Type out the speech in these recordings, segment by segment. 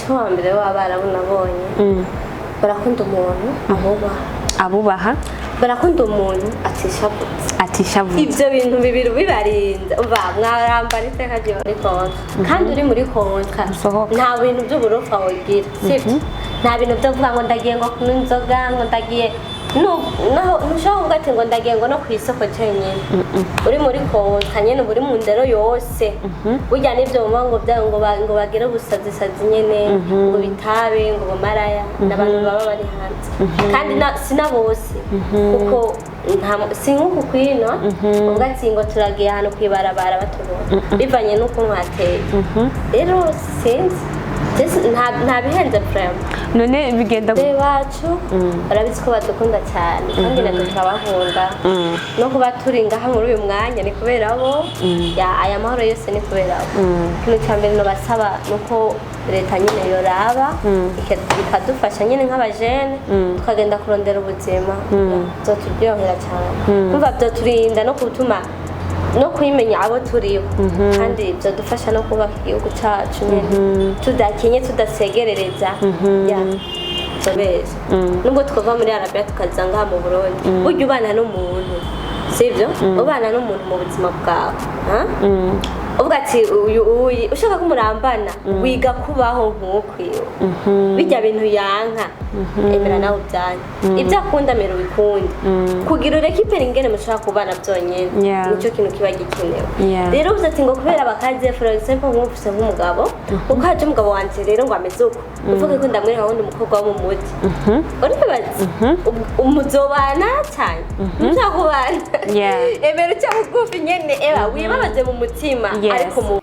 umuco wa mbere w'abarabo nabonye barakunda umuntu abubaha barakunda umuntu atishavutse ibyo bintu bibiri bibarinda mwarambara iteka ryo muri konka kandi uri muri konka nta bintu by'uburofa wogira sibyo nta bintu byo kuvuga ngo ndagiye ngo kunywa inzoga ngo ndagiye ntushobora kuvuga ati ngo ndagiye ngo no ku isoko cyenyine uri muri konka nyine uri mu ndero yose burya n'ibyo ngo bagire ubusazisazi nyine ngo bitabe ngo bumaraya n'abantu baba bari hanze kandi si na bose kuko si nk'uku kwino uvuga ati ngo turagiye ahantu kwibarabara batubona bivanye n'ukuntu hateye rero sinzi nta bihenze prema none bigenda bacu barabizi ko badukunda cyane kandi natwe turabakunda no kuba turi ngaha muri uyu mwanya ni kubera bo aya mahoro yose ni kubera bo ikintu cya mbere basaba nuko leta nyine yoraba ikadufasha nyine nk'abajene tukagenda kurondera ubuzima byoturyohera cyane kumva byoturinda no gutuma no kwimenya abo turiho kandi byo dufasha no kubaka igihugu cyacu nyine tudakenye tudasegerereza tubeze nubwo twava muri Arabia tukaza ngaha mu Burundi burya ubana n'umuntu sibyo ubana n'umuntu mu buzima bwawe uvuga ati ushaka ko murambana wiga kubaho nk'ukwiwe bijya bintu yanka emera nawe byane ibyo akunda mero bikunde kugira ureke ipera ingene mushaka kubana byonyine nicyo kintu kiba gikenewe rero uvuze ati ngo kubera bakaze for example nk'ufise nk'umugabo ukaje umugabo wanje rero ngo ameze uko uvuga ko ndamwereka wundi mukobwa wo mu muti uribaza umuzobana cyane muzakubana emera icyo bugufi nyene wibabaze mu mutima ariko mu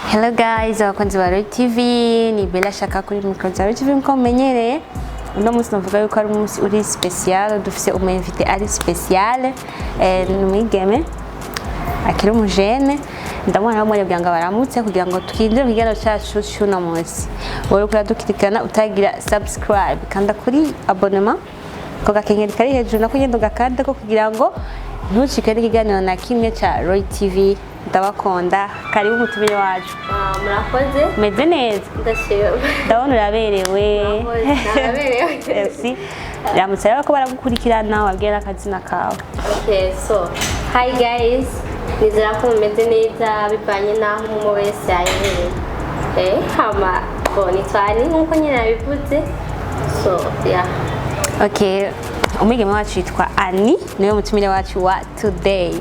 Hello guys, abakunzi ba TV, ni Bella shaka kuri micro za TV mko menyereye. Uno munsi navuga yuko ari umunsi uri special, dufise umu-invité ari special, n'umwigeme akiri umujene. Ndamwana bamwe byanga baramutse kugira ngo twindire kigano cyacu cy'uno munsi. Wowe kuri dukirikana utagira subscribe kanda kuri abonnement ko gakenyeri kari hejuru nako ngendo gakanda ko kugira ngo ntucikane ikiganiro na kimwe cha Roy TV. Ndabakonda karibu mutubire wacu murakoze meze neza ndashima ndabona uraberewe merci ramutse rero ko baragukurikirana wabwira akazina kawe. Okay, so hi guys, nizera ko mumeze neza bivanye naho mu wese ayihereye hama boni twani nkuko nyine nabivuze so yeah. Okay, umwigeme wacu yitwa Ani niwe mutumire wacu wa today.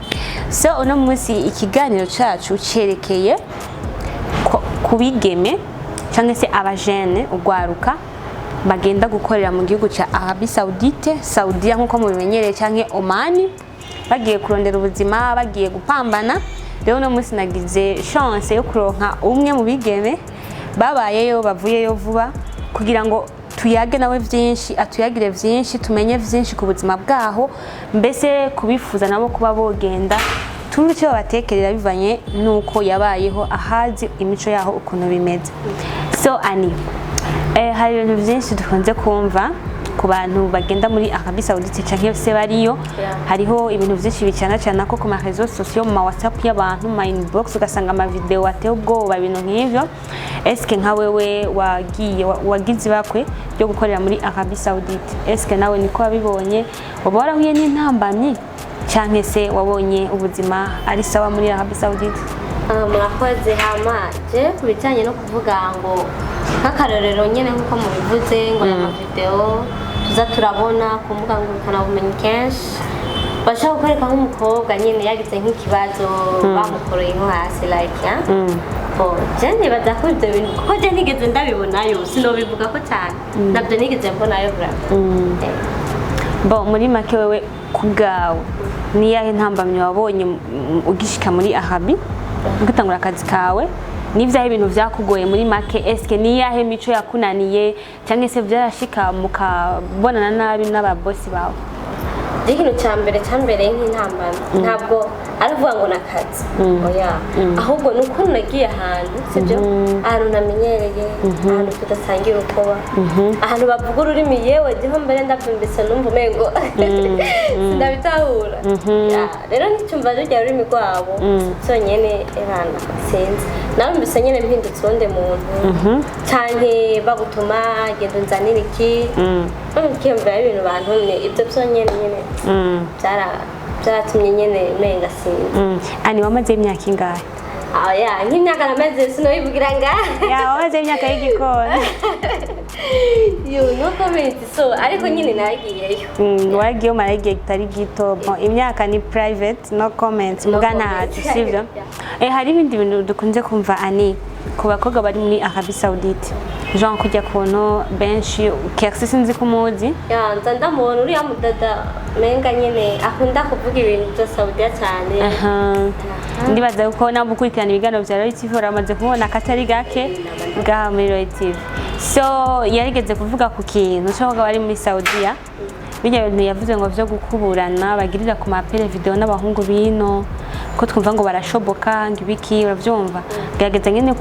So uno munsi ikiganiro cyacu cerekeye kubigeme cyangwa se abajene ugwaruka bagenda gukorera mu gihugu cya Arabie Soudite, Saudiya nkuko mubimenyereye cyangwa Oman, bagiye kurondera ubuzima, bagiye gupambana. Rero uno munsi nagize chance yo kuronka umwe mu bigeme babayeyo bavuyeyo vuba kugira ngo tuyage nawe byinshi atuyagire byinshi tumenye byinshi ku buzima bwaho, mbese kubifuza nabo kuba bogenda turucyo batekerera bivanye nuko yabayeho ahazi imico yaho ukuntu bimeze. So Ani, hari ibintu byinshi dukunze kumva ku bantu bagenda muri Arabie Saoudite cyangwa se bariyo, hariho ibintu byinshi bicana cyane ko ku ma réseaux sociaux, mu WhatsApp y'abantu, ma inbox ugasanga ama video ateye ubwoba ibintu nk'ivyo. Eske nka wewe wagize bakwe byo gukorera muri Arabie Saoudite, eske nawe niko wabibonye waba warahuye n'intambamyi cyane se wabonye ubuzima ari sawa muri Arabie Saoudite? Murakoze hama je kubijanye no kuvuga ngo nk'akarorero nyene nkuko mubivuze ngo ya video tuza turabona ku mbuga ngurukanabumenyi kenshi bashaka kwereka nk'umukobwa nyene yagize nk'ikibazo bamukoreye nko hasi like jene badakora ibyo bintu kuko je nigeze ndabibonayo sinobivuga ko cyane nabyo nigeze mbonayo bo muri make wewe kubwawe ni yahe ntambamye wabonye ugishika muri Arabie gutangura akazi kawe? Nivyahe ibintu vyakugoye muri make? Eske ni yahe mico yakunaniye cyangwa se vyarashika mukabonana nabi n'ababosi bawe? Ikintu cyambere nk'intambamye ntabwo aravuga ngo nakazi oya ahubwo nuko nagiye ahantu sibyo ahantu namenyereye ahantu tudasangira ukoba ahantu bavuga ururimi yewe ndiho mbere ndabyumvise numva umengo sindabitahura rero n'icyumva rujya ururimi rwabo byonyene erana sinzi narumvise nyene mpindutse uwundi muntu canke bagutuma genda unzanira iki kiyumvira ibintu bantumye ibyo byonyene nyene byaratumye nyene menga sinzi ani wamaze imyaka ingahe ya nk'imyaka namaze sinoyivugira ngahe ya wamaze imyaka y'igikoni no comment so ariko nyine nagiyeyo wagiye umara igihe kitari gito imyaka ni private no comment muga ntacu sivyo hari ibindi bintu dukunze kumva ani ku bakobwa bari muri Arabie Saoudite Jean kujya kuntu benshi kersi sinzi kumuzi ya nzanda muntu uri amudada menga nyene akunda kuvuga ibintu bya Saudiya cyane ndibaza uko nabukurikirana ibiganiro bya Royal TV uramaze kubona katari gake bwa muri Royal TV so yarigeze kuvuga ku kintu cyo bari muri Saudiya bijya bintu yavuze ngo byo gukuburana bagirira ku mapere video n'abahungu bino ko twumva ngo barashoboka ngibiki uravyumva gerageza nyene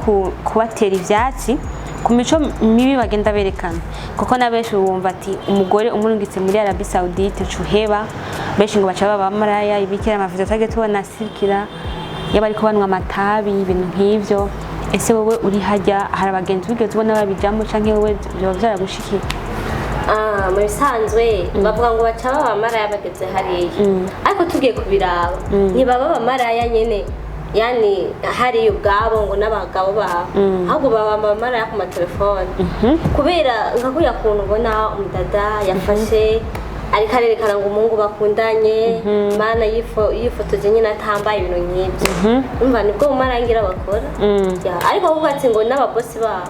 kubatera ivyatsi ku mico mibi bagenda berekana kuko nabenshi wumva ati umugore umurungitse muri Arabie Saoudite cuheba benshi ngo baca baba maraya ibikira amavido tage tubona sirikira yabari ko banwa amatabi ibintu nk'ivyo ese wowe uri hajya harabagenzi bigeze ubona babijamo canke wowe byo byaragushikira mu bisanzwe bavuga ngo baca baba maraya bageze hariya ariko tugiye kubiraba ntibaba bamaraya nyene yani hari ubwabo ngo n'abagabo babo ahubwo baba maraya ku matelefone kubera nkakuya kuntu ubona umudada yafashe ariko arerekana ngo umungu bakundanye mana yifotoje nyine atambaye ibintu nk'ibyo umva nibwo umarangira bakora ariko ahubwo ati ngo n'ababosi babo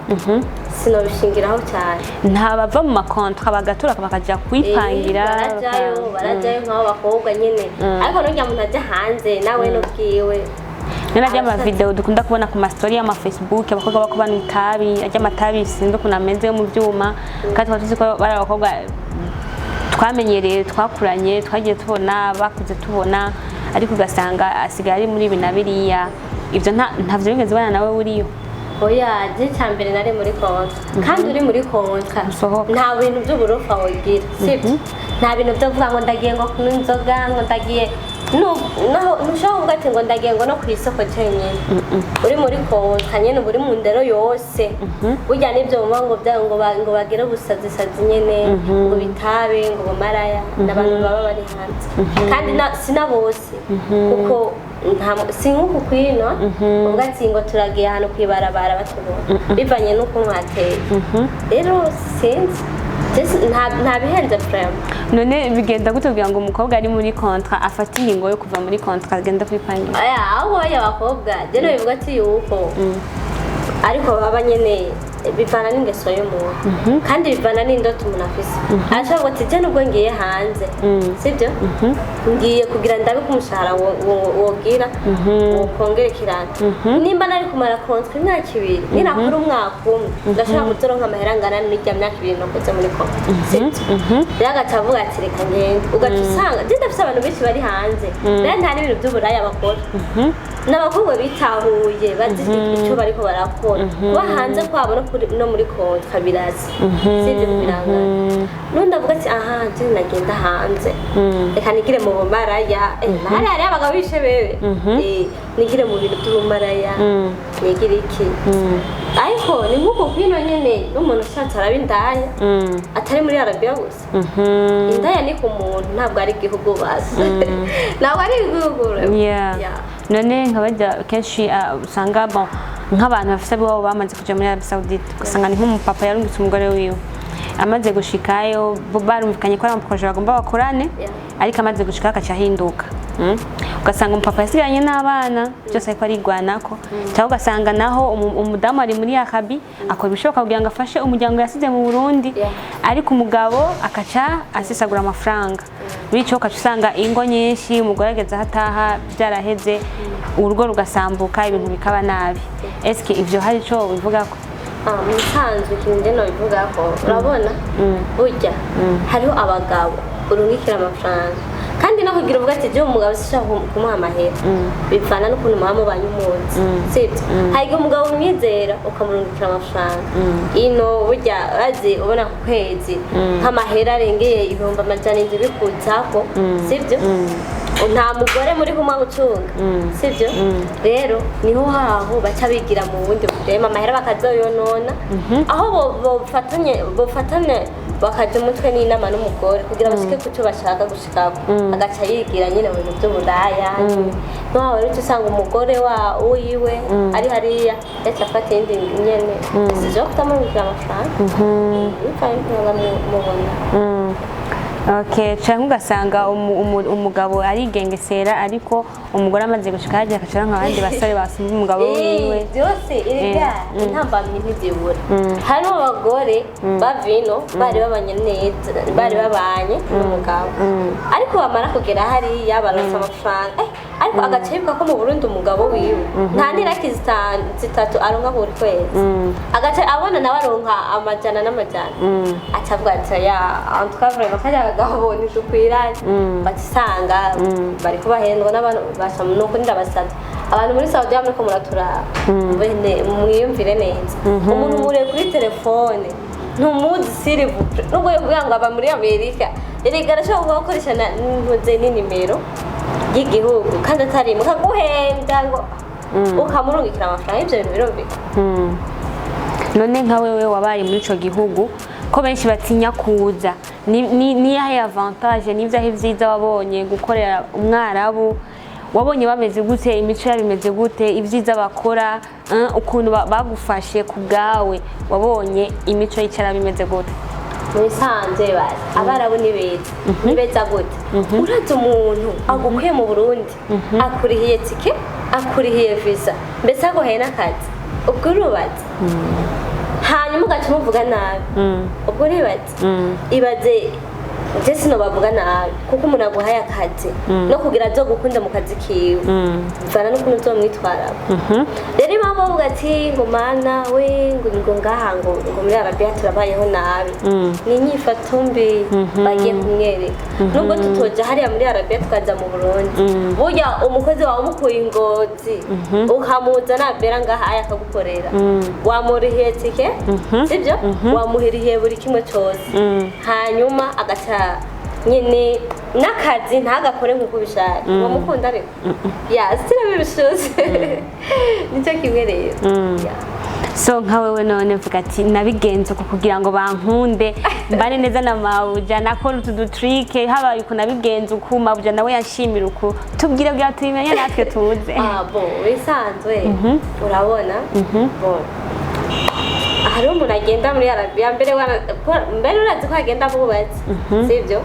sinobishingiraho cyane ntabava mu makontra bagatura bakaja kwipangira barajyayo nk'abo bakobwa nyine ariko n'urya muntu ajya hanze nawe n'ubwiwe nena jama video dukunda kubona ku story ya Facebook abakobwa bako bana itabi ajya amatabi sinzi kuna menze mu byuma kandi twatuzi ko bari abakobwa twamenyereye twakuranye twagiye tubona bakuze tubona ariko ugasanga asigari muri binabiriya ibyo ntavyo bigeze bana nawe uriyo oya je cyambere nari muri kontra kandi uri muri kontra nta bintu by'uburofa wogira sibyo nta bintu byo kuvuga ngo ndagiye ngo kunywa inzoga ngo ndagiye ntushobora kuvuga ati ngo ndagiye ngo no ku isoko cyenyine uri muri kontra nyine uri mu ndero yose burya n'ibyo ngo bagire ubusazisazi nyine ngo bitabe ngo bamaraya n'abantu baba bari hanze kandi sina bose kuko si nk'uku kwino ubwo ati ngo turagiye ahantu kwibarabara batubona bivanye n'uko mwateye rero sinzi nta bihenze frame none bigenda gutubwira ngo umukobwa ari muri kontra afata ingingo yo kuva muri kontra agenda kwipangira aho y'abakobwa rero bivuga ati yuko ariko baba nyene bivana n'ingeso y'umuntu kandi bivana n'indoto umuntu afise arashobora ati je nubwo ngiye hanze sibyo ngiye kugira ndabe ko umushahara wogira wokongerekerana nimba nari kumara kontra imyaka ibiri nirakora umwaka umwe ndashobora kuzoronka amahera angana n'irya myaka ibiri nakoze muri kontra sibyo rero agaca avuga ati reka ngende ugaca usanga je ndafise abantu benshi bari hanze rero nta n'ibintu by'uburaya bakora n'abakobwa bitahuye bazi icyo bariko barakora kuba hanze kwabo no muri kontra birazi sibyo birangana none ndavuga ati aha je nagenda hanze reka nigire mu bumaraya maraya abagabo bishe bebe nigire mu bintu by'ubumaraya nigire iki ariko ni nk'uko kwino nyene n'umuntu ushatse araba indaya atari muri Arabia gusa indaya ni ku muntu ntabwo ari igihugu bazi ntabwo ari igihugu none nkabajya kenshi usanga nk'abantu bafite abo bamaze kuja muri Arabie Saoudite usanga ni nk'umupapa yarungitse umugore wiwe amaze gushikayo barumvikanye ko ari umuproje bagomba bakorane ariko amaze gushika akaca hinduka ugasanga umupapa yasiganye n'abana byose ariko arigwanako cyangwa ugasanga naho umudamu ari muri Arabie akora ibishoboka kugira ngo afashe umuryango yasize mu Burundi ariko umugabo akaca asisagura amafaranga bityo ukaca usanga ingo nyinshi umugore ageze hataha byaraheze urugo rugasambuka ibintu bikaba nabi eske ivyo hari ico bivuga ko musanzwe ikintu no bivuga ko urabona burya hariho abagabo urungikira amafaranga kandi no kugira uvuga ati je umugabo sishaka kumuha amahera bivana n'ukuntu muba mubanye umunsi sibyo hariho umugabo umwizera ukamurungikira amafaranga ino burya urazi ubona ku kwezi nk'amahera arengeye 700 bikuzako sibyo nta mugore muri kumwe gucunga sibyo rero niho haho baca bigira mu bundi burema amahera bakazoyonona aho bofatanye bakaje umutwe n'inama n'umugore kugira bashike kuco bashaka gushikako agaca yigira nyine mu bintu by'uburaya no rero usanga umugore wa uyiwe ari hariya yaca afata indi nyene sije kutamubwira amafaranga mubona Okay, cyangwa ugasanga umugabo arigengesera ariko umugore amaze gushika haje akashara nk'abandi basore basumba umugabo wiwe byose irega intambamye ntibyibura hano abagore bavino bari babanye neza bari babanye n'umugabo ariko bamara kugera hari yabaronsa amafaranga ariko agacebuka ko mu Burundi umugabo wiwe nta niraki zitatu aronka buri kwezi agace abona nawe aronka amajana n'amajana acavuga ati ya antwavre bakajya gahoboni dukwiranye batisanga bari kubahendwa n'abantu bashamu no kuri ndabasata abantu muri Saudi Arabia ko muratura bene mwiyumvire neza umuntu mure kuri telefone ntumuzi sirivutre nubwo yovuga ngo aba muri Amerika erigara cyo gukoresha ntuze ni nimero y'igihugu kandi atari mukaguhenda ngo ukamurungikira amafaranga ibyo bintu birumvika none nka wewe wabaye muri ico gihugu ko benshi batinya kuza ni yahe avantage n'ivyahe vyiza wabonye gukorera umwarabu wabonye bameze gute imico yabimeze gute ivyiza bakora ukuntu bagufashe ku bwawe wabonye imico yicara bimeze gute musanze bari abarabo nibeza gute uraza umuntu agukuye mu Burundi akurihiye tike akurihiye visa mbese aguhaye n'akazi ubwo urubatse hanyuma ugaca umuvuga nabi ubwo uribatse ibaze je sino bavuga nabi kuko umuntu aguhaye akazi no kugira azo gukunda mu kazi kiwe bivana n'ukuntu uzomwitwara rero impamvu bavuga ati ngo mana we ngo ngaha ngo muri Arabia turabayeho nabi ni inyifato mbi bagiye kumwereka nubwo tutoja hariya muri Arabia tukaza mu Burundi burya umukozi wawe umukuye ingozi ukamuza nabera ngaha aya akagukorera wamurihiye tike sibyo wamuhiriye buri kimwe cyose hanyuma agaca nyine n'akazi ntagakore nk'uko ubishaka uwo mukunda ariko sirabibishoze nicyo kimwe rero so nka wewe none mvuga ati nabigenze kugira ngo bankunde mbane neza na mabuja nakora utu trike habaye uko nabigenze uko mabuja nawe yanshimira uko tubwire bwa tumenye natwe tuze bisanzwe urabona hari umuntu agenda muri Arabia mbere urazi ko agenda bubatse sibyo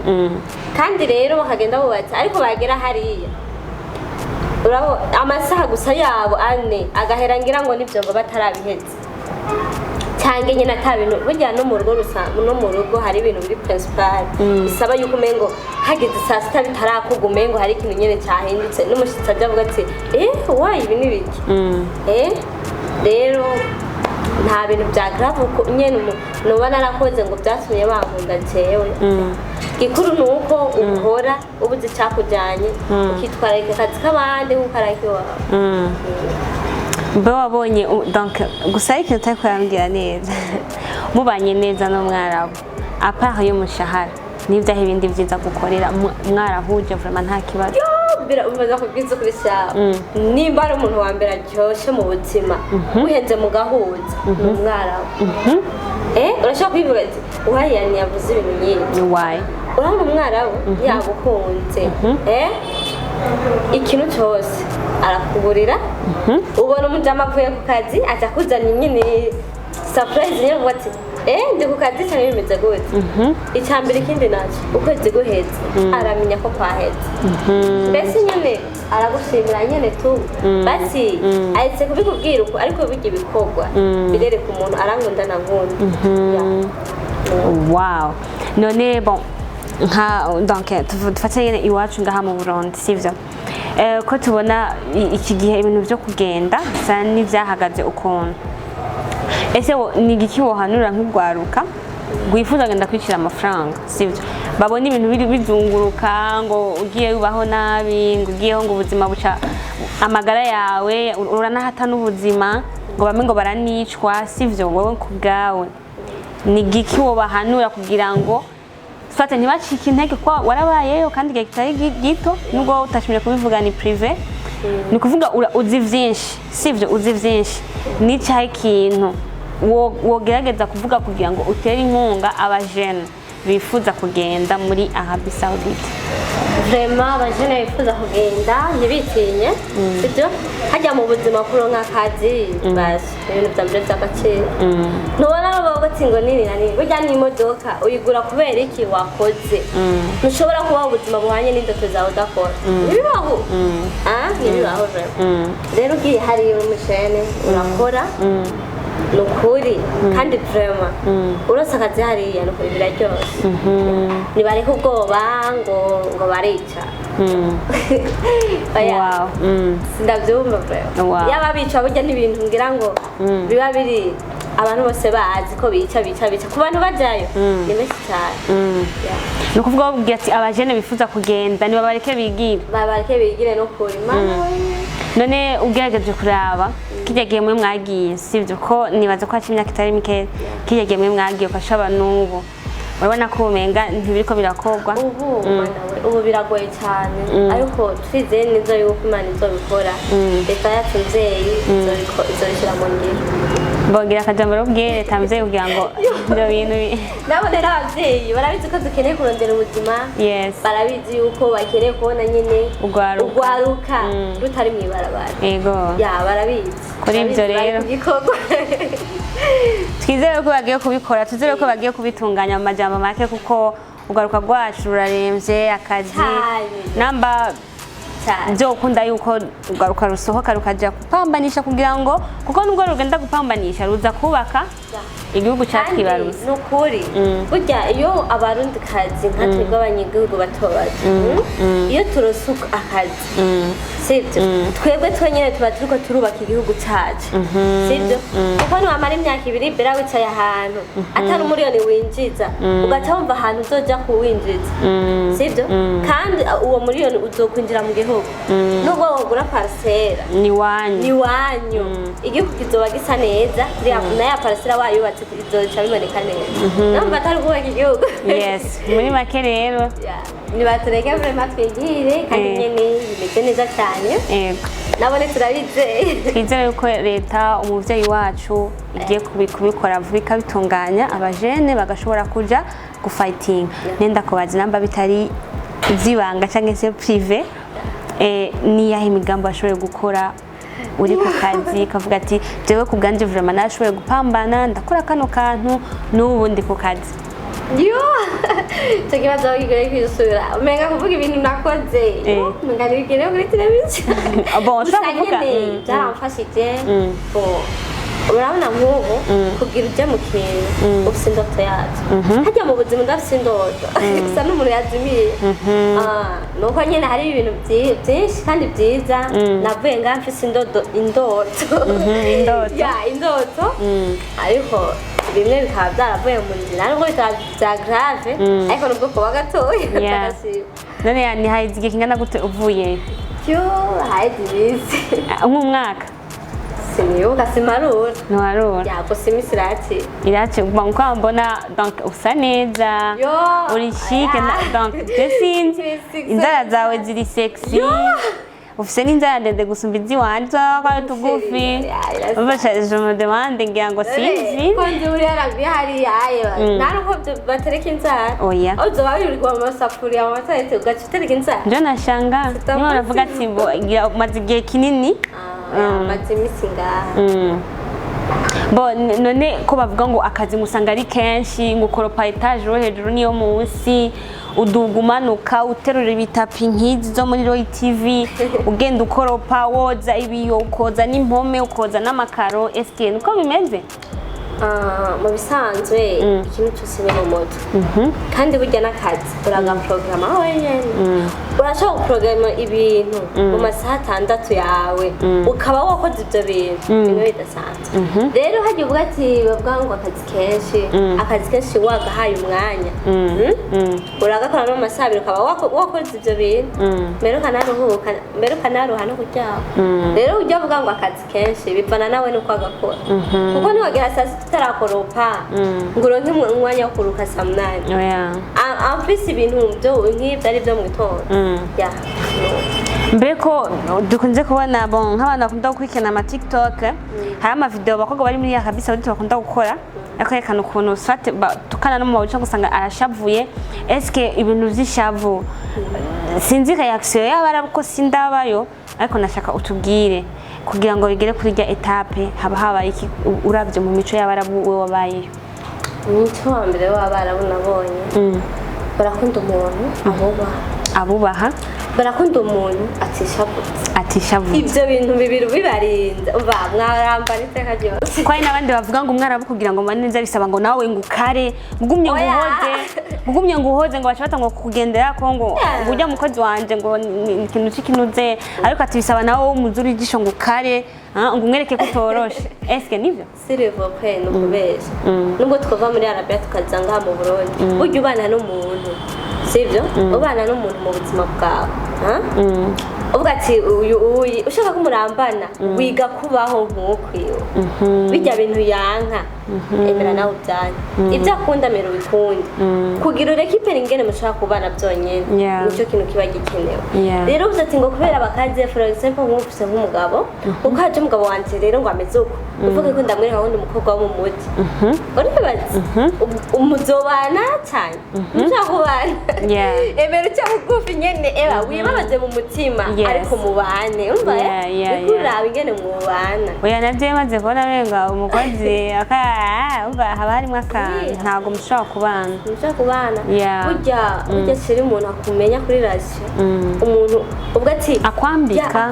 kandi rero bakagenda bubatse ariko bagera hariya urabo amasaha gusa yabo ane agahera ngira ngo nibyo ngo batarabihetse cyangwa nyine atabintu burya no mu rugo no mu rugo hari ibintu biri principal bisaba yuko umengo hageze saa sita bitarakuga umengo hari ikintu nyine cyahindutse n'umushitsi ajya avuga ati wayi ibi ni biki rero nta bintu bya grave uko nyene nuba narakoze ngo byatumye bankunda jewe gikuru nuko ukora ubuze cyakujanye ukitwararika akazi k'abandi nk'ukaraki wawe mbe wabonye donc gusa ikintu utari kurambwira neza mubanye neza n'umwarabu apart y'umushahara n'ibyaho ibindi byiza gukorera mwarahuje vraiment nta kibazo birabaza kubwiza kuri cyabo nimba ari umuntu wa mbere aryoshye mu buzima muhenze mu gahuza n'umwarabu urashaka kwivuga ati uhayani yavuze ibintu nyinshi why urabona umwarabu yagukunze ikintu cyose arakuburira ubona umujama avuye ku kazi aza kuzana nyine surprise niyo ati ndi ku kazi cyane bimeze gute icyambere ikindi nacyo ukwezi guhetse aramenya ko kwahetse mbese nyine aragushimira nyine tu basi ahetse kubikubwira uko ariko bijya ibikorwa birereka umuntu arankunda na nkunda wow none bon donc tufatanye iwacu ngaha mu Burundi sivyo ko tubona iki gihe ibintu byo kugenda bisa n'ibyahagaze ukuntu ese ni igiki wohanura nk'ugwaruka gwifuza genda kwicira amafaranga sivyo babona ibintu biri bizunguruka ngo ugiye ubaho nabi ngo ugiyeho ngo ubuzima buca amagara yawe uranahata n'ubuzima ngo bamwe ngo baranicwa sivyo wowe kubgawe ni giki wo bahanura kugira ngo swate ntibacike intege kwa warabayeyo kandi igihe kitari gito nubwo utashimira kubivuga ni privé ni kuvuga uzi vyinshi sivyo uzi vyinshi ni cyahe kintu wogerageza kuvuga kugira ngo utere inkunga abajene bifuza kugenda muri Arabie Saoudite. Vraiment abajene bifuza kugenda ntibitinye sibyo hajya mu buzima kuronka akazi basi ibintu byambere by'agaciro ntubona baba bati ngo nini na nini burya ni imodoka uyigura kubera iki wakoze ntushobora kubaho ubuzima buhanye n'indoto zawe udakora ntibibaho ntibibaho rero ugiye hariya umujene urakora nukuri kandi vraiment urose akazi hariya nukuri biraryoshye nibareke ubwoba ngo barica wow sindabyumva vraiment yaba bica burya n'ibintu ngira ngo biba biri abantu bose bazi ko bica ku bantu bajyayo ni benshi cyane ni ukuvuga babwira ati abajene bifuza kugenda niba bareke bigire no kuri none ugerageje kuraba kijya gihe mwe mwagiye sivyo ko nibaza ko haci imyaka itari mike kijya gihe mwe mwagiye ukashaba n'ubu urabona ko umenga ntibiriko birakorwa ubu biragoye cyane ariko twizeye neza yuko Imana izobikora leta yacu nzeyi izobishyira mu ngiro bogira akajambo rubwiye leta mvyeyi kugira ngo ibyo bintu nabo rero abavyeyi barabizi ko dukeneye kurondera ubuzima barabizi yuko bakeneye kubona nyine ugwaruka rutari mw'ibarabara yego barabizi kuri ibyo rero twizere ko bagiye kubikora twizere ko bagiye kubitunganya mu majambo make kuko ugaruka rwacu ruraremvye akazi namba byo ukunda yuko ugaruka rusohoka rukaja gupambanisha kugira ngo kuko nubwo rugenda gupambanisha ruza kubaka igihugu cyatwibarutse nukuri burya iyo abarundi kazi nkatwe abanyagihugu batobaje iyo turosuka akazi sibyo twebwe twenyine tuba turiko turubaka igihugu cyacu sibyo kuko ntiwamara imyaka ibiri mbere wicaye ahantu atari umuriyoni winjiza ugaca wumva ahantu uzoja kuwinjiza sibyo kandi uwo muriyoni uzokwinjira mu gihugu nubwo wogura parcela ni wanyu igihugu kizoba gisa neza na ya parcela wayubatse izoca biboneka neza numva atari kubaka igihugu muri make rero nibatureke vraiment twigire kandi nyene bimeze neza cyane nabone turabizeye twizere yuko leta umuvyeyi wacu igiye kubikora vuba ikabitunganya abajene bagashobora kuja gufighting nenda kubaza namba bitari zibanga cyangwa se privé ni yahe imigambo ashoboye gukora uri ku kazi kavuga ati jewe ku bwanje vraiment nashoboye gupambana ndakora kano kantu n'ubundi ku kazi tukibaza wigoye kwisura umenga kuvuga ibintu nakoze umenga nibigere kuri televiziyo byaramfashije urabona nk'ubu kugira uje mu kintu ufite indoto yacu hajya mu buzima udafite indoto gusa n'umuntu yazimiye nuko nyine hari ibintu byinshi kandi byiza navuye ngaha mfise indoto ariko bimwe bikaba byaravuye mu nzira nubwo bitaba bya grave ariko nubwo kuba gatoya none ni haize igihe kingana gute uvuye haize iminsi nk'umwaka sinibuka simarura ntiwarura yako simisi iraci uko mbona donc usa neza uri chic donc sinzi inzara zawe ziri sexy ufise n'inzara ndende gusumba iziwanje twari tugufi je me demande ngira ngo sinzi ko nzi uri arabi hariya naruko batereka inzara oya uzoba wirirwa mu masafuriya mu matarete ugaca utereka inzara nje nashanga niba uravuga ati maze igihe kinini maze imisi ngaha none ko bavuga ngo akazi musanga ari kenshi ngo ukoropa etaje ro hejuru niyo munsi uduga umanuka uterura ibitapi nk'izi zo muri Roy TV ugenda ukoropa woza ibiyo ukoza n'impome ukoza n'amakaro eske nuko bimeze mu bisanzwe ikintu cyose ni mu moto kandi burya n'akazi uraga porogaramu aho wenyine urashobora guprograma ibintu mu masaha 6 yawe ukaba wakoze ibyo bintu bimwe bidasanzwe rero hagiye uvuga ati bavuga ngo akazi kenshi wagahaye umwanya uragakora no masaha 2 ukaba wakoze ibyo bintu mbere ukanaruha no kuryama rero ujya uvuga ngo akazi kenshi bivana nawe nuko agakora kuko niwagera saa 6 utarakoropa ngo uronke umwanya wo kuruka saa 8 amfise ibintu byo nk'ibyo ari byo mu gitondo mbeko dukunze kubona nk'abantu bakunda gukurikirana ama TikTok hari ama video bakobwa bari muri Arabie Saoudite bakunda gukora akerekana ukuntu swate tukana no mu mawuca gusanga arashavuye eske ibintu vy'ishavu sinzi reaction y'abarabo ko sindabayo ariko nashaka utubwire kugira ngo bigere kuri rya etape haba habaye iki uravye mu mico y'abarabo we wabayeyo nico wa mbere w'abarabo nabonye barakunda umuntu abubaha barakunda umuntu atishavutse ibyo bintu bibiri bibarinda mwarambara iteka ryose kwari n'abandi bavuga ngo umwarabu kugira ngo maneza bisaba ngo nawe ngukare mugumye nguhoze ngo bashobata ngo kugendera ko ngo ujya mukozi wanje ngo ikintu cikinuze ariko ati bisaba nawe umuzuri ijisho ngukare ngo umwereke ko utoroshe eske nivyo sirivo pe nukubesha nubwo twava muri Arabia tukaza ngaha mu Burundi burya ubana n'umuntu sivyo ubana n'umuntu mu buzima bwawe uvuga ati ushaka kumurambana wiga kubaho nk'ukwiwe bijya bintu yanka emera nawe byane ibyo akunda mero bikunda kugira ureke ipera ingene mushaka kubana byonyene nicyo kintu kiba gikenewe rero uvuze ati ngo kubera bakaze for example nk'ufise nk'umugabo ukaje umugabo wanje rero ngo ameze uko uvuga ko ndamwereka wundi mukobwa wo mu muti uribaza umuzobana cyane mushaka kubana emera icyo bugufi nyene wibabaze mu mutima ariko mubane umva bikuraba ingene mubana oya navyo maze kubona benga umukozi umva haba harimo akantu ntago mushobora kubana burya shiri umuntu akumenya kuri radio umuntu ubwo ati akwambika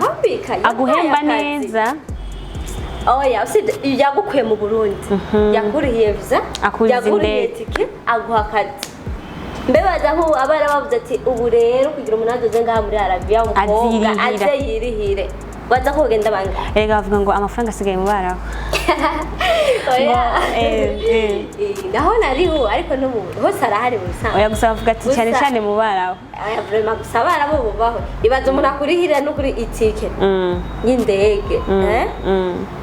aguhemba neza oya uside yagukuye mu Burundi yakurihiye visa yakurihiye tike aguha akazi mbebaza nko abara bavuze ati ubu rero kugira umuntu adoze ngaha muri Arabia umukobwa aze yirihire baza ko genda banga erega bavuga ngo amafaranga asigaye mu baraho oya naho nariho ariko no mu hose arahari mu bisanzwe oya gusa bavuga ati cyane cyane mu baraho aya vraiment gusa barabo bubaho ibaza umuntu akurihira no kuri itike y'indege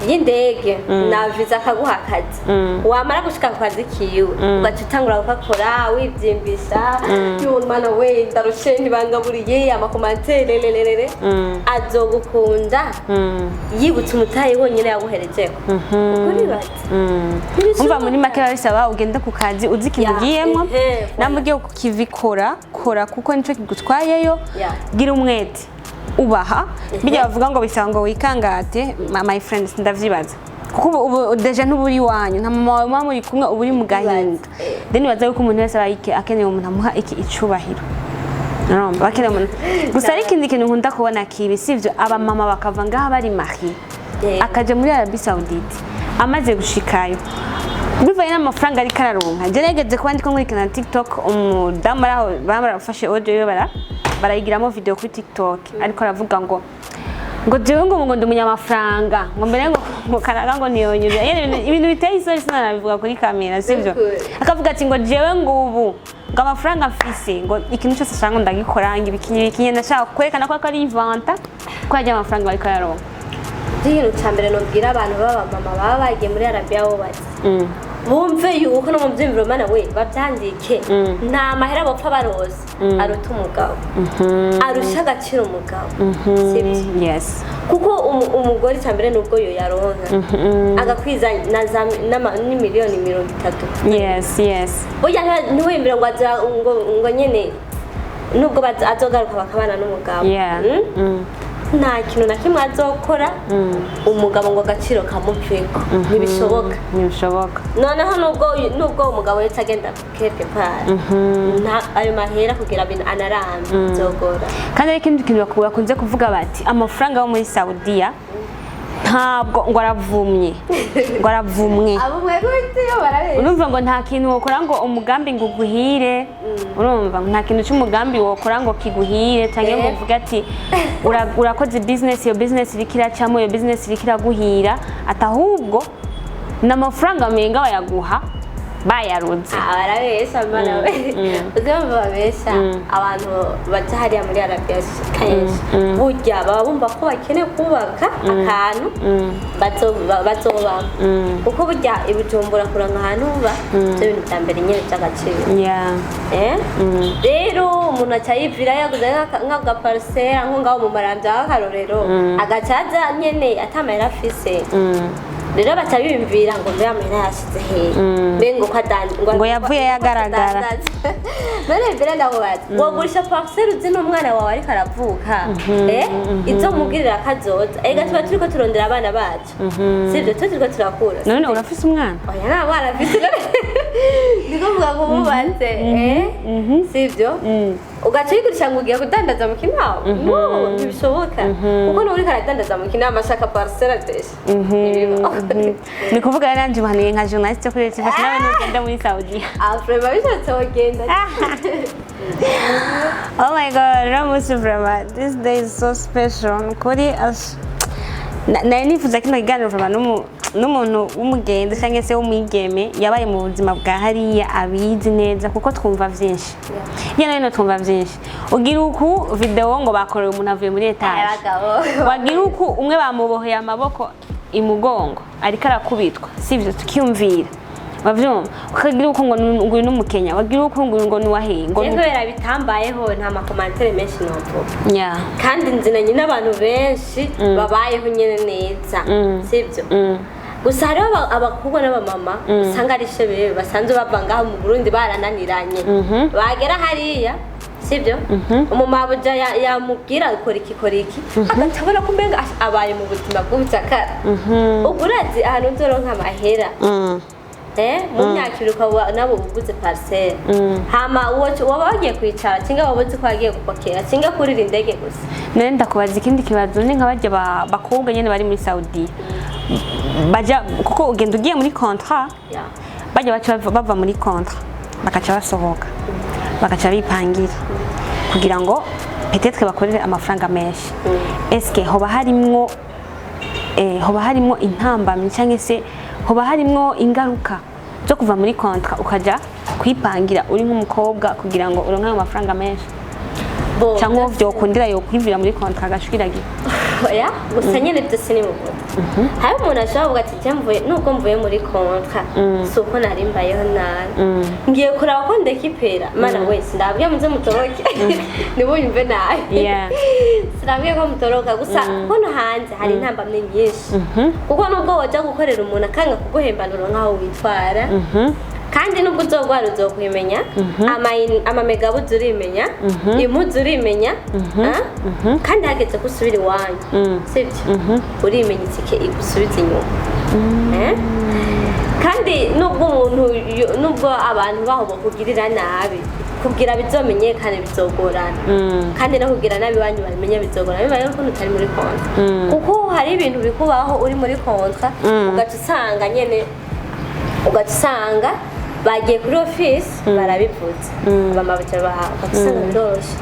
y'indege na visa akaguha akazi wamara gushika ku kazi kiwe ugatangura gukora wibyimbisha y'umwana we ndarushe ntibangaburiye amakomantere lelelele azogukunda yibutse umutayi wonyine yaguhereje kuri bati umva muri make babisaba ugenda ku kazi uzi kimugiyemo namugiye kukivikora kora kuko nico kigutwayeyo gira umwete ubaha bijya bavuga ngo bisaba ngo wikangate my friends ndavyibaza kuko ubu deja ntuburi wanyu nta mama muri kumwe uburi mu gahinda then baza yuko umuntu wese akeneye umuntu amuha iki icubahiro bakene umuntu gusa ari ikindi kintu nkunda kubona kibi sivyo aba mama bakava ngaha bari mahi akaje muri Arabie Saoudite amaze gushikayo bivaye n'amafaranga ari kararonka je negeze kuba ndiko nkurikana TikTok umudamu araho bamurafashe audio yo barayigiramo video kuri TikTok ariko aravuga ngo jewe ngo ndi umunyamafaranga ngo mbere ngo karaga ngo niyonyuze ibintu biteye isoni sinabivuga kuri kamera sivyo akavuga ati ngo jewe ngo ubu ngo amafaranga mfise ngo ikintu cyose ashaka ndagikora ngo ibikinye nashaka kwerekana ko ari inventa ko ajya amafaranga bariko yaronka ikintu cya mbere nubwira abantu baba mama baba bagiye muri Arabia bo bati bumve yuko no mu byimviro mana we babyandike nta mahera bapfa barose aruta umugabo arusha agaciro umugabo yes kuko umugore cya mbere nubwo yo yaronka agakwiza ni miliyoni 30 yes burya ntiwembere ngo nyene nubwo azogaruka bakabana n'umugabo nta kintu na kimwe azokora umugabo ngo agaciro kamupfeko ntibishoboka noneho nubwo umugabo yetse agenda quelque part ayo mahera kugira bintu anarambe zogora kandi ari ikindi kintu bakunze kuvuga bati amafaranga yo muri Saudiya ntabwo ngo aravumye abo mwego bitiyo barabeshya urumva ngo nta kintu wokora ngo umugambi ngo uguhire urumva nta kintu cy'umugambi wokora ngo kiguhire cyangwa ngo uvuge ati urakoze business iyo business irikira cyangwa iyo business irikira guhira atahubwo n'amafaranga menga bayaguha bayaruze barabeshya mbana we uzumva babeshya abantu baca hariya muri Arabia kenshi burya baba bumva ko bakeneye kubaka akantu bazobamo kuko burya ibijumbura kuranga ahantu uba byo bintu bya mbere nyine by'agaciro rero umuntu aca yivira yaguze nk'agaparisera nko ngaho mu marambya y'akarorero agacaza nyene atamahera afise rero baca bimvira ngo mbe amahera yashize hehe mbe ngo yavuye yagaragara none mbere ndakubaza wogurisha parcelle uzi n'umwana wawe ariko aravuka izo mubwirira kazoza ega tuba turiko turondera abana bacu sivyo turiko turakura none urafise umwana oya nta mwana afise niko mvuga ngo mubatse sivyo ugaca uyigurisha ngo ugiye kudandaza mu kinama ntibishoboka kuko n'ubu uriko aradandaza mu kinama ashaka parcelle atesha ni kuvuga nanje uhanuye nka journaliste kuri TV nawe n'ugenda muri Saudi Frema bishatse wogenda oh my god Ramos Frema this day is so special kuri nari nifuza kino kiganiro Frema n'umuntu w'umugenzi cyangwa se w'umwigeme yabaye mu buzima bwa hariya abizi neza kuko twumva byinshi no twumva byinshi ugira uku video ngo bakoreye umuntu avuye muri etage wagira uku umwe bamuboheye amaboko imugongo ariko arakubitwa sivyo tukiyumvira bavyumva ukagira uko ngo nguri n'umukenya wagira uko ngo nuwahe ngo kubera bitambayeho nta makomantere menshi novuga kandi nzinanye n'abantu benshi babayeho nyene neza sivyo gusa hariho abakobwa n'abamama usanga ari shebeye basanzwe bava ngaho mu Burundi barananiranye bagera hariya sivyo umumabuja yamubwira ukora iki agatabona kumbenga abaye mu buzima bw'ubucakara ugurazi ahantu nzoronka amahera mu myaka iruka nabo uguze parcelle hama waba wagiye kwicara kinga wabuze ko wagiye gupokera kinga kurira indege gusa none ndakubaza ikindi kibazo ni nka bajya bakobwa nyene bari muri Saudi baja kuko ugenda ugiye muri contrat bajya baca bava muri contrat bakaca basohoka bakaca bipangira kugira ngo peut-être bakorere amafaranga menshi eske hoba harimwo intambamyi cyangwa se hoba harimwo ingaruka zo kuva muri contrat ukaja kwipangira uri nk'umukobwa kugira ngo uronke amafaranga menshi cyangwa vyokundira yo kwivira muri contrat agashwiragira oya gusa nyene byose ni mubuto hari umuntu ashobora kuvuga ati mvuye nubwo mvuye muri contrat suko nari mbayeho nabi ngiye kuraba ko ndekipera mana wese ndabwiye muze mutoroke nibuyumve nabi sinabwiye ko mutoroka gusa kono hanze hari intambamye nyinshi kuko nubwo waja gukorera umuntu akanga kuguhembanura nkaho witwara kandi nubwo uzogwara uzokwimenya amamegabuzi urimenya impuzu urimenya kandi hageze ko usubira iwanyu sibyo urimenya itike igusubiza inyuma kandi nubwo abantu baho bakugirira nabi kugira bizomenyekane bizogorana kandi no kugira nabi wanyu bamenye bizogorana bibaye ko utari muri konta kuko hari ibintu bikubaho uri muri konta ugatusanga bagiye kuri office barabivuze bamabuca bagasanga biroshe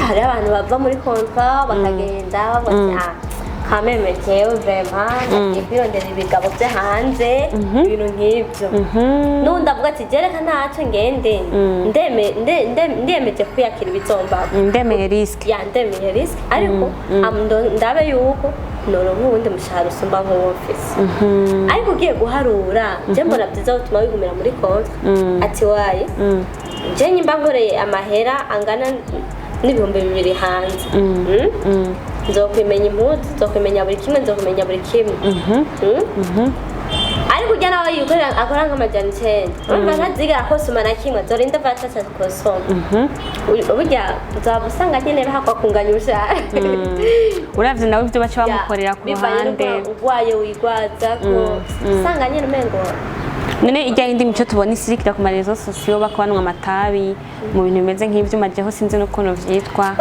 hari abantu bava muri kontra bakagenda bavuga kameme jewe vraiment nagiye kwirondera ibigabo byo hanze ibintu nk'ibyo n'undi avuga ati jereka ntacyo ngende ndemeje kwiyakira ibizomba ndemeye risk ariko ndabe yuko noro nk'ubundi mushahara usumba nk'uwofisi ariko ugiye guharura nje mbona byiza gutuma wigumira muri konti ati waye nje nyimba nkoreye amahera angana n'ibihumbi 2 hanze nzokwimenya impuzu nzokwimenya buri kimwe nzokumenya buri kimwe ariko ujya nawe yikorera akora nk'amajana 9 urumva ntazigera kosoma na kimwe zorinda vatasa kosoma burya uzaba usanga nyine bahakwa kunganya ubushahara uravye nawe ibyo baca bamukorera ku ruhande urwaye wigwaza ko usanga nyine umengo none ijya indi mico tubona isirikira ku marezo sosiyo bakabanwa amatabi mu bintu bimeze nk'ivyuma jeho sinzi n'ukuntu vyitwa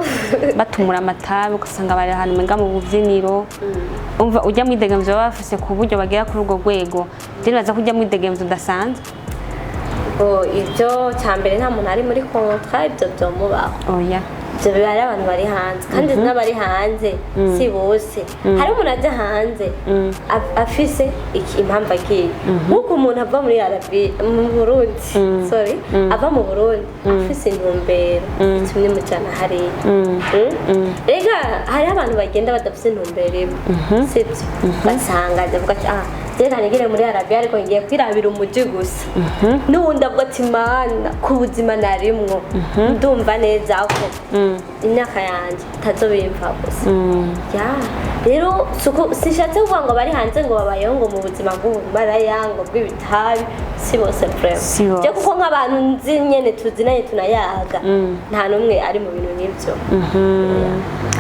batumura amatabi ugasanga bari ahantu menga mu buvyiniro umva ujya mwidegemvyo baba bafise ku buryo bagera kuri urwo rwego rero baza kujya mwidegemvyo udasanzwe ibyo cyambere nta muntu ari muri kontra ibyo byomubaho oya ibyo biba ari abantu bari hanze kandi n'abari hanze si bose hari umuntu ajya hanze afise impamvu agiye nk'uko umuntu ava muri Arabi mu Burundi ava mu Burundi afise intumbero tumwe mujana hariya rega hari abantu bagenda badafise intumbero imwe sibyo basanga avuga ati reka nigire muri Arabiya ariko ngiye kwirabira umuji gusa n'ubundi avuga ati mana ku buzima narimwo ndumva neza ko imyaka yanjye itazobimva gusa rero sishatse kuvuga ngo bari hanze ngo babayeho ngo mu buzima bw'ubumaraya ngo bw'ibitabi si bose vrema je kuko nk'abantu nzi nyene tuzinanye tunayaga nta n'umwe ari mu bintu n'ibyo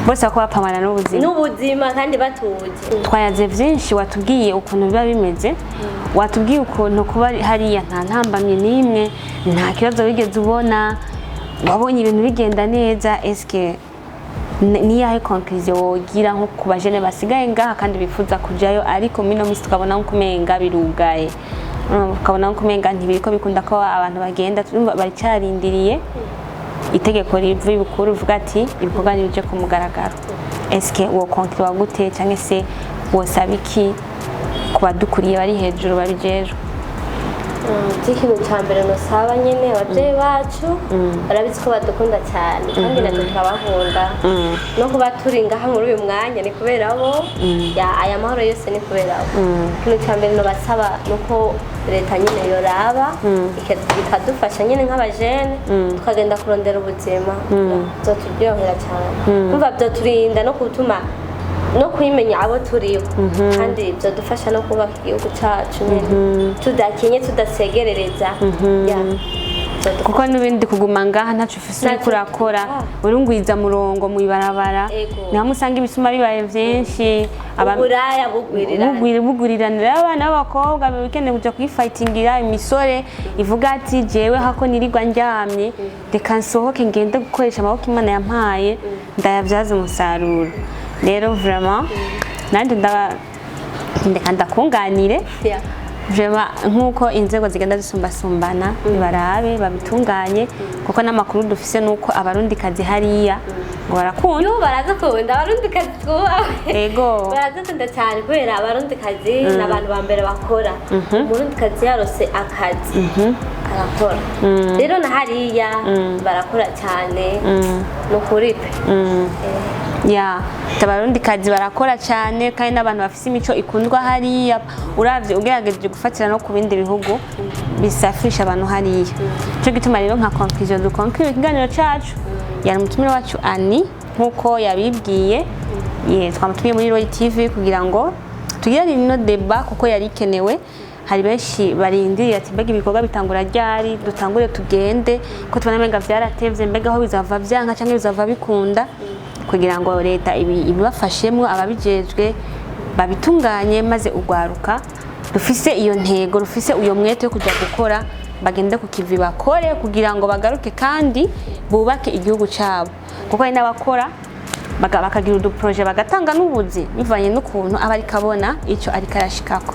bose bako bapamana n'ubuzima kandi batuzi twayaze vyinshi watubwiye ukuntu biba bimeze watubwiye ukuntu kuba hariya nta ntambamye n'imwe nta kibazo wigeze ubona wabonye ibintu bigenda neza eske niyahe conclusion wogira nko ku bajene basigaye ngaha kandi bifuza kujayo ariko mino misi tukabona nko kumenga birugaye ukabona nko kumenga ntibiriko bikunda ko abantu bagenda bari carindiriye itegeko rivuye ibukuru uvuga ati ibikorwa nibije ku mugaragaro eske wo conclure gute cyangwa se wosaba iki ku badukuriye bari hejuru babijeje ikintu cya mbere nusaba nyine ababyeyi bacu barabizi ko badukunda cyane kandi natwe turabakunda no kuba turi ngaha muri uyu mwanya ni kubera bo aya mahoro yose ni kubera bo ikintu cya mbere nubasaba nuko leta nyine yoraba ikadufasha nyine nk'abajene tukagenda kurondera ubuzima byoturyohera cyane kumva byoturinda no gutuma no kwimenya abo turiho kandi byo dufasha no kubaka igihugu cyacu tudakenye tudasegerereza kuko n'ibindi kuguma ngaha ntacu ufise uri kurakora urungwiza murongo mu ibarabara niho musanga ibisuma bibaye vyinshi uburaya buguriranira abana b'abakobwa bikeneye kuja kwifightingira imisore ivuga ati jewe hako nirirwa ndyamye reka nsohoke ngende gukoresha amaboko Imana yampaye ndayavyaza umusaruro rero vraiment nandi ndakunganire vraiment nkuko inzego zigenda zisumbasumbana barabe babitunganye kuko namakuru dufise nuko abarundi kazi hariya ngo barakunda barazakunda abarundi kazi yego barazakunda cyane kubera abarundi kazi n'abantu bambere bakora umurundi kazi yarose akazi arakora rero na hariya barakora cyane no kuripe abarundi kazi barakora cyane kandi n'abantu bafise imico ikundwa hariya uravye ugerageje gufatira no ku bindi bihugu bisafisha abantu hariya cyo gituma rero nka conclusion dukonkire ikiganiro cacu yari umutumire wacu Ani nkuko yabibwiye twamutumiye muri Roy TV kugira ngo tugirane ino deba kuko yari ikenewe hari benshi barindiriye ati mbega ibikorwa bitangura ryari dutangure tugende ko tubona menga vyaratevye mbega aho bizava vyanka canke bizava bikunda kugira ngo leta ibibafashemwo ababijejwe babitunganye maze ugwaruka rufise iyo ntego rufise uyo mwete yo kuja gukora bagende ku kivi bakore kugira ngo bagaruke kandi bubake igihugu cyabo kuko ari n'abakora bakagira uduproje bagatanga n'ubuzi bivanye n'ukuntu aba ariko abona icyo ariko arashikako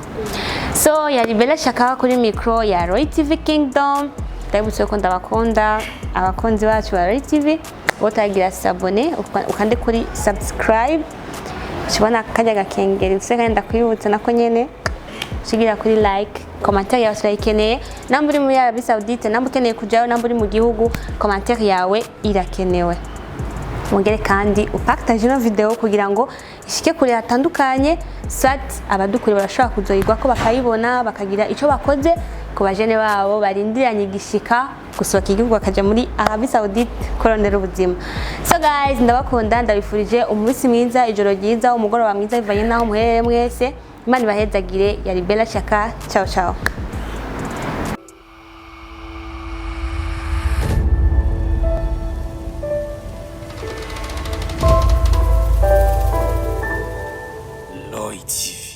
so yari Bella Shaka kuri micro ya Roy TV Kingdom ndabutse ko ndabakunda abakunzi bacu ba Roy TV utagira sabone ukande kuri subscribe shibona kajya gakengeri useka ndakwibutsa nako nyene shigira kuri like commentaire yawe irakeneye namba uri muri Arabie Saoudite namba ukeneye kujayo namba uri mu gihugu commentaire yawe irakenewe mungere kandi upartage no video kugira ngo ishike kure hatandukanye sat abadukuri barashobora kuzoyirwa ko bakayibona bakagira ico bakoze ku bajene babo barindiranye igishika gusohoka igihugu bakaja muri Arabie Saoudite kurondera ubuzima. So guys ndabakunda ndabifurije umunsi mwiza ijoro ryiza umugoroba mwiza bivanye naho muherere mwese Imana ibahezagire yari Bella Shaka ciao ciao. Soudite.